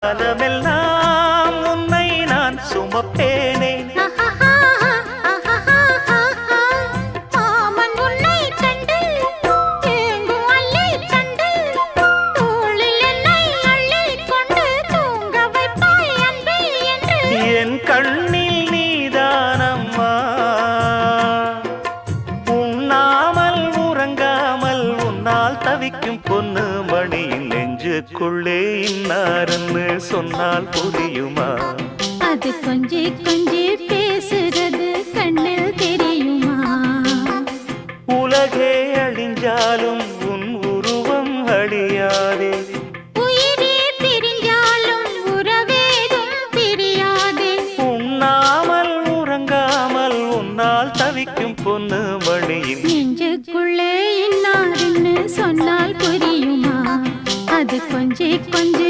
காலமெல்லாம் உன்னை நான் சுமப்பேனே. என் கண்ணில் நீதானம்மா, உண்ணாமல் உறங்காமல் உன்னால் தவிக்கும் பொண்ணு மணியின் நெஞ்சுக்குள்ளே இன்னாருன்னு சொன்னால் புரியுமா? அது கொஞ்சி கொஞ்சி பேசுறது கண்ணில் தெரியுமா? உலகே அழிஞ்சாலும் உன் உருவம் அழியாதே, உயிரே பிரிஞ்சாலும் உறவேதும் பிரியாதே. உண்ணாமல் உறங்காமல் உன்னால் தவிக்கும் பொண்ணு மணியின் நெஞ்சுக்குள்ளே இன்னாருன்னு சொன்னால் புரியுமா? அது கொஞ்சி கொஞ்சி